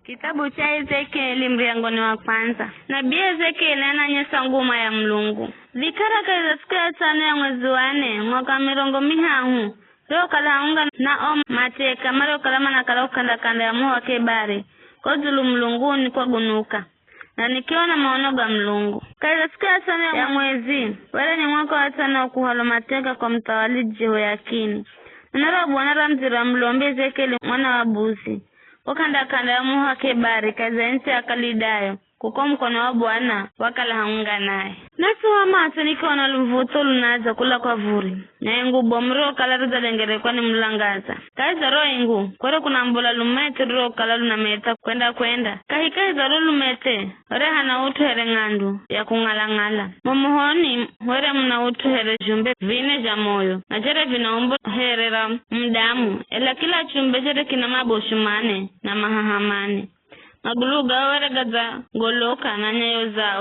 Kitabu cha Ezekieli mriangoni wa kwanza. Nabii Ezekieli ananyesa nguma ya Mlungu. Vikara kaza siku ya 5 ya mwezi wa 4 mwaka 2015. Leo kalaunga na mateka maro kalama na kala kanda ya muha kebare. Kozulu mlunguni kwa gunuka. Na nikiwa na maono ga Mlungu. Kaza siku ya 5 ya mwezi. Wale ni mwaka wa 5 wa kuhalo mateka kwa mtawali Jehoyakini. Nara Bwana Ramzira mlombe Ezekieli mwana wa Buzi. Wakanda ya muha kebari kaza nchi ya Kalidayo. Kuko mkono wa Bwana wakala haunga naye. Nasu wa maso nikiwa na lumvuto lunaza kula kwa vuri. Na ingu bomro kala ruza lengere kwa ni mlangaza. Kaiza roho ingu. Kwere kuna mbula lumete roho kala lunameta kwenda. Kahikaiza roho lumete. Were hana utu here ngandu ya kungala. Mumuhoni were muna utu here jumbe vine ja moyo. Na jere vina umbo herera mdamu. Ela kila chumbe jere kina maboshumane na mahahamane. Maguluga were gaza goloka na nyayo za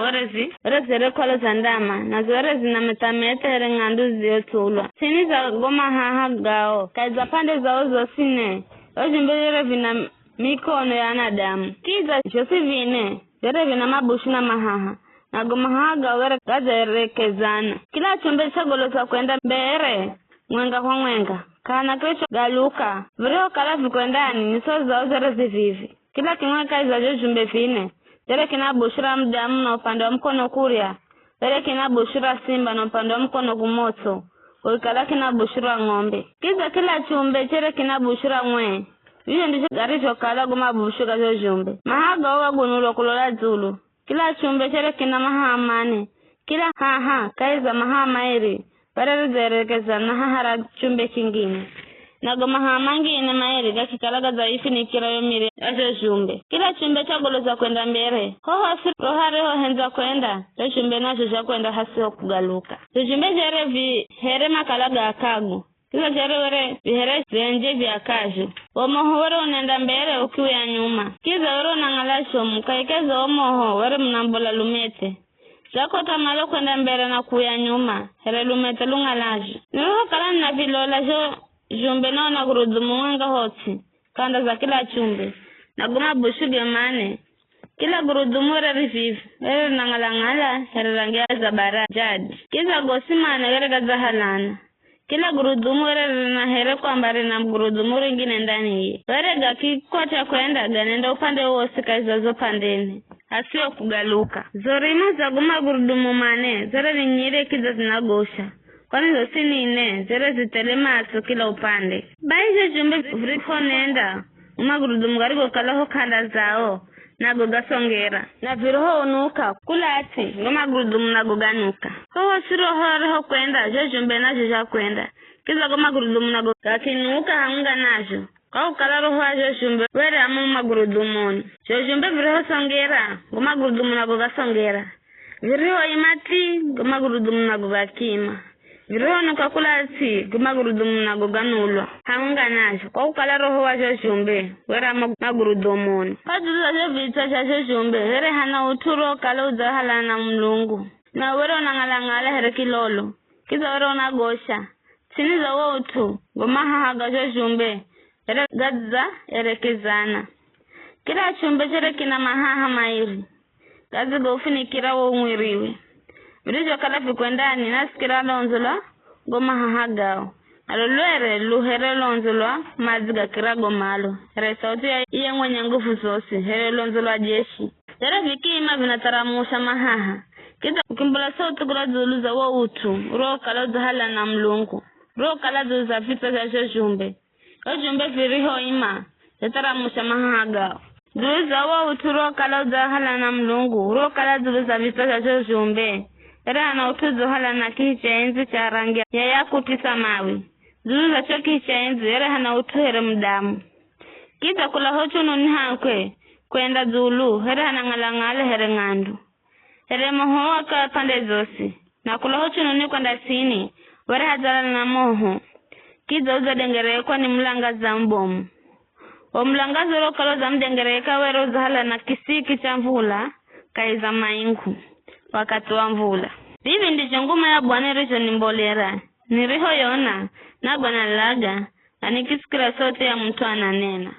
werezere kwa za ndama na werezi na metamete here ngandu ziotulwa. Sini za goma haha gao kaiza pande za ozo sine ojimbele vina mikono ya anadamu. Kiza josi vine were vina mabushu na mahaha na goma haha gao were gaza erekezana. Kila chumbe cha goloka kwenda mbere mwenga kwa mwenga kana krecho galuka vreo kala vikwendani niso za ozerezi vivi. Kila kimwe kaiza jumbe fine. Tere kina bushura mdamu na upande wa mkono kuria. Tere kina bushura simba na upande wa mkono kumoto. Uikala kina bushura ngombe. Kiza kila chumbe tere kina bushura mwe. Hiyo ndicho garisho kala guma bushura jo jumbe. Mahaga owa gunulo kulola zulu. Kila chumbe tere kina mahamane. Kila kaiza mahamairi. Parere zerekeza na hahara chumbe kingine. Nagoma hamangi ina maeri gakikalaga zaifi ni kira yomiri ajo jumbe. Kila chumbe cha goloza kwenda mbere. Hoho rohare ho henza kwenda. Yo chumbe nacho cha kwenda hasi ho kugaluka. Yo chumbe jere vi here makalaga akagu. Kila jere were vihere zenje vya kaju. Omoho were unenda mbere ukiwe ya nyuma. Kiza were unangalasho mukaikeza omoho were mnambola lumete. Zako tamalo kwenda mbere na kuya nyuma. Here lumete lungalajo. Niroho kalani na vilola jo jumbe nao na gurudumu wanga hoti. Kanda za kila chumbe. Na guma bushuge mane. Kila gurudumu were rififu. Were nangalangala here rangia za barajadi. Kiza gosimane were gaza halana. Kila gurudumu were na here kwa mbari na gurudumu ringine ndani ye. Were gaki kote kwenda ganenda upande uosi kaiza zo pandeni. Hasio kugaluka. Zorima za guma gurudumu mane. Zore ni nyire kiza zinagosha. Kwani zosini ine, zere zitelema aso kila upande. Baize jumbe vriko nenda, umagurudumu garigo kalaho kanda zao, nago gasongera. Na viroho unuka, kula ati, umagurudumu nago ganuka. Koho siroho reho kwenda, jo jumbe na joja kwenda. Kiza umagurudumu nago gakinuka haunga najo. Kwa ukala roho ajo jumbe, were amu umagurudumuni. Jo jumbe viroho songera, umagurudumu nago gasongera. Viroho imati, umagurudumu nago gakima. Viroho nukakula ati gumagurudumu na guganulwa. Haunga najo. Kwa ukala roho wa jumbe. Wera magurudumuni. Kajuza jo vita cha jumbe. Here hana uturo kala uzahala na Mlungu. Na wera unangalangala here kilolo. Kiza wera unagosha. Siniza wotu. Gumaha haga jumbe. Here gadza here kizana. Kila chumbe chere kina mahaha mairi. Gazi gofini kira wo mwiriwe. Vidijo kala vikwendani nasikira lonzula goma hahagao. Alolwere luhere lonzula maziga kirago malo. Here sauti ya iye mwenye nguvu zosi. Here lonzula jeshi. Here vikima vinataramusha mahaha. Kita ukimbula sauti kula zuluza wa utu. Roho kala zahala na Mlungu. Roho kala zuluza vita za jumbe. Jumbe viriho ima. Yataramusha mahagao. Zuluza wa utu roho kala zahala na Mlungu. Roho kala zuluza vita za jumbe. Era na utuzo hala na kicha enzi cha rangi ya yakuti samawi. Zulu za cho kicha enzi era hana utuhere mdamu. Kita kula hocho nuni hankwe kwenda Zulu era hana ngalangale here ngandu. Here moho waka pande zosi. Na kula hocho nuni kwenda sini were hazala na moho. Kiza uza dengereka ni mlanga za mbomu. O mlanga zoro kalo za mdengereka were uza hala na kisiki cha mvula kaiza maingu. Wakati wa mvula. Bibi ndicho nguma ya Bwana richo nimbolera. Niriho yona, na Bwana laga, na nikisikira sote ya mtu ananena.